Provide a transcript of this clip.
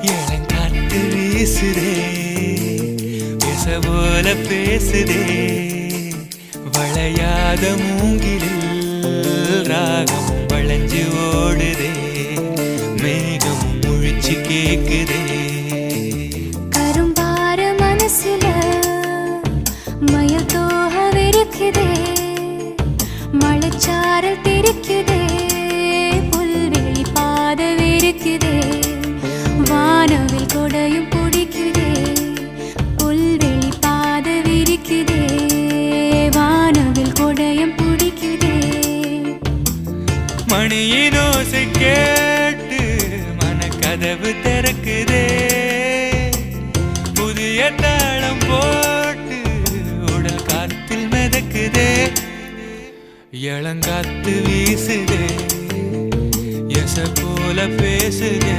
இளங்காத்து வீசுதே பேச போல பேசுதே வளையாத மூங்கிலில் ராகம் வளைஞ்சு ஓடுதே மேகம் முழிச்சு கேக்குதே கரும்பார மனசுல மயில் தோகவிருக்குதே மழைச்சாரல் தெரிக்குதே புல்வெளி பாதவிருக்குதே வானவில் கொடையும் பிடிக்குதே புல்வெளி பாதவிருக்குதே வானவில் கொடையும் பிடிக்குதே மணியின் ஓசை கேட்டு மனக்கதவு திறக்குதே புதிய தாளம் போட்டு உடல் காத்தில் மிதக்குதே இளங்காத்து வீசுதே எச போல பேசுதே